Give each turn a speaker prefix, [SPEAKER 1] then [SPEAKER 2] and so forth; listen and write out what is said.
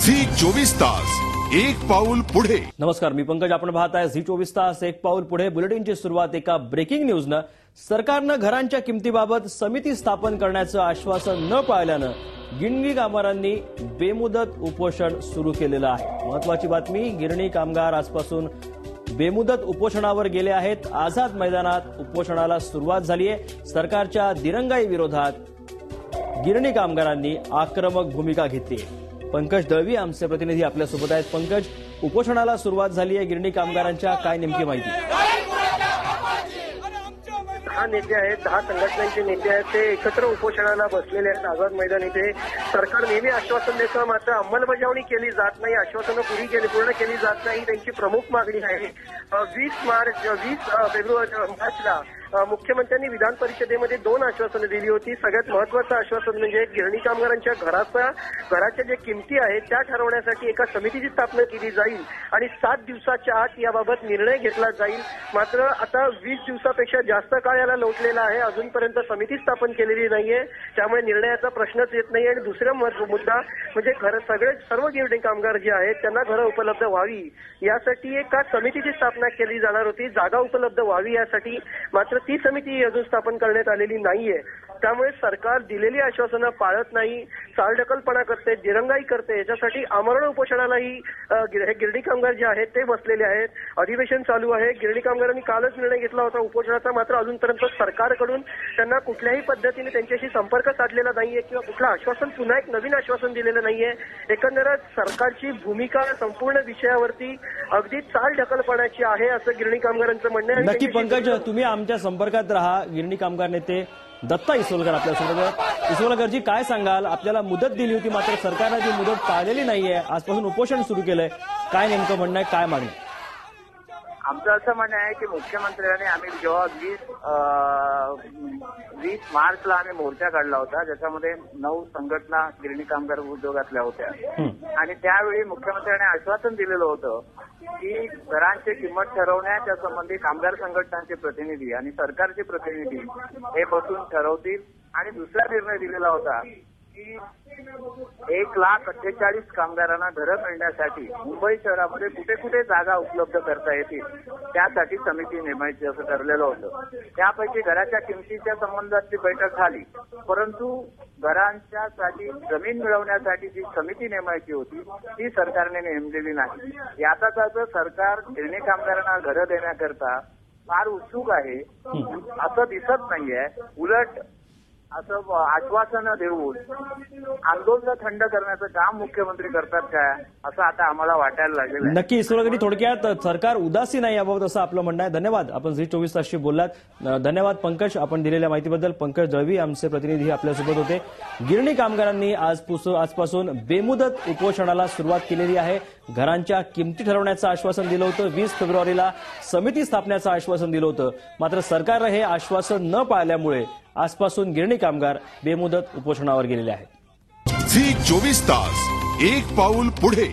[SPEAKER 1] Zee 24 तास एक पाऊल पुढे।
[SPEAKER 2] नमस्कार, मी पंकज. आपण पाहताय झी 24 तास एक पाऊल पुढे. बुलेटिनची सुरुवात एका ब्रेकिंग न्यूजनं. सरकारनं घरांच्या किमतीबाबत समिती स्थापन करण्याचं आश्वासन न पाळल्यानं गिरणी कामगारांनी बेमुदत उपोषण सुरू केलेलं आहे. महत्वाची बातमी, गिरणी कामगार आजपासून बेमुदत उपोषणावर गेले आहेत. आझाद मैदानात उपोषणाला सुरुवात झाली आहे. सरकारच्या दिरंगाई विरोधात गिरणी कामगारांनी आक्रमक भूमिका घेतली आहे. पंकज दळवी आमचे प्रतिनिधी आपल्यासोबत आहेत. पंकज, उपोषणाला सुरुवात झाली आहे गिरणी कामगारांच्या, काय नेमकी माहिती?
[SPEAKER 3] 10 नेते आहेत, 10 संघटनांचे नेते आहेत, ते एकत्र उपोषणाला बसलेले आहेत आझाद मैदान इथे. सरकार नेहमी आश्वासन देतं, मात्र अंमलबजावणी केली जात नाही, आश्वासनं पूर्ण केली जात नाही. त्यांची प्रमुख मागणी आहे 20 फेब्रुवारी मार्चला मुख्यमंत्र्यांनी विधान परिषदेमध्ये 2 आश्वासनं दिली होती. सगळ्यात महत्वाचं आश्वासन म्हणजे गिरणी कामगारांच्या घराच्या ज्या किमती आहेत त्या ठरवण्यासाठी एका समितीची स्थापना केली जाईल आणि 7 दिवसाच्या आत याबाबत निर्णय घेतला जाईल. मात्र आता 20 दिवसापेक्षा जास्त काळ याला लोटलेला आहे, अजूनपर्यंत समिती स्थापन केलेली नाहीये. त्यामुळे निर्णयाचा प्रश्नच येत नाही. आणि दुसरा मुद्दा म्हणजे सर्व गिरणी कामगार जे आहेत त्यांना घरं उपलब्ध व्हावी यासाठी एका समितीची स्थापना केली जाणार होती, जागा उपलब्ध व्हावी यासाठी. मात्र ती समिती अजून स्थापन करण्यात आलेली नाहीये. त्यामुळे सरकार दिलेली आश्वासनं पाळत नाही, चालढकलपणा करते, दिरंगाई करते. याच्यासाठी आमरण उपोषणालाही हे गिरणी कामगार जे आहेत ते बसलेले आहेत. अधिवेशन चालू आहे. गिरणी कामगारांनी कालच निर्णय घेतला होता उपोषणाचा, मात्र अजूनपर्यंत सरकारकडून त्यांना कुठल्याही पद्धतीने त्यांच्याशी संपर्क साधलेला नाहीये किंवा कुठलं आश्वासन, पुन्हा एक नवीन आश्वासन दिलेलं नाहीये. एकंदरच सरकारची भूमिका संपूर्ण विषयावरती अगदी चालढकलपणाची आहे असं गिरणी कामगारांचं म्हणणं आहे.
[SPEAKER 2] नक्की पंकज, तुम्ही आमच्या संपर्कात राहा. गिरणी कामगार नेते दत्ता इसोलकर आपल्यासोबत. इसोलकरजी, काय सांगाल? आपल्याला मुदत दिली होती, मात्र सरकारने ती मुदत पाळलेली नाहीये. आजपासून उपोषण सुरू केलंय, काय नेमकं म्हणणं आहे, काय मागणी?
[SPEAKER 4] आमचं असं म्हणणं आहे की मुख्यमंत्र्यांनी आम्ही जेव्हा 20 मार्चला आम्ही मोर्चा काढला होता, ज्याच्यामध्ये 9 संघटना गिरणी कामगार उद्योगातल्या होत्या, आणि त्यावेळी मुख्यमंत्र्यांनी आश्वासन दिलेलं होतं की घरांची किंमत ठरवण्याच्या संबंधी कामगार संघटनांचे प्रतिनिधी आणि सरकारचे प्रतिनिधी हे बसून ठरवतील. आणि दुसरा निर्णय दिलेला होता की 1,48,000 कामगारांना घरं मिळण्यासाठी मुंबई शहरामध्ये कुठे कुठे जागा उपलब्ध करता येतील त्यासाठी समिती नेमायची असं ठरलेलं होतं. त्यापैकी घराच्या किमतीच्या संबंधातली बैठक झाली, परंतु घरांच्यासाठी जमीन मिळवण्यासाठी जी समिती नेमायची होती ती सरकारने नेमलेली नाही. याचाच अर्थ सरकार गिरणी कामगारांना घरं देण्याकरता फार उत्सुक आहे असं दिसत नाहीये. उलट असं आश्वासनं देऊन आंदोलन थंड करण्याचं काम मुख्यमंत्री करतात काय असं आता आम्हाला वाटायला लागेल.
[SPEAKER 2] नक्की इसोलकरजी, थोडक्यात सरकार उदासीन आहे याबाबत असं आपलं म्हणणं आहे. धन्यवाद, आपण झी 24 तासशी बोललात. धन्यवाद पंकज, आपण दिलेल्या माहितीबद्दल. पंकज दळवी आमचे प्रतिनिधी आपल्यासोबत होते. गिरणी कामगारांनी आजपासून बेमुदत उपोषणाला सुरुवात केलेली आहे. घरांच्या किमती ठरवण्याचं आश्वासन दिलं होतं, 20 फेब्रुवारीला समिती स्थापण्याचं आश्वासन दिलं होतं, मात्र सरकारनं हे आश्वासन न पाळल्यामुळे आजपासून गिरणी कामगार बेमुदत उपोषणावर गेलेले आहेत.
[SPEAKER 1] झी 24 तास एक पाऊल पुढे.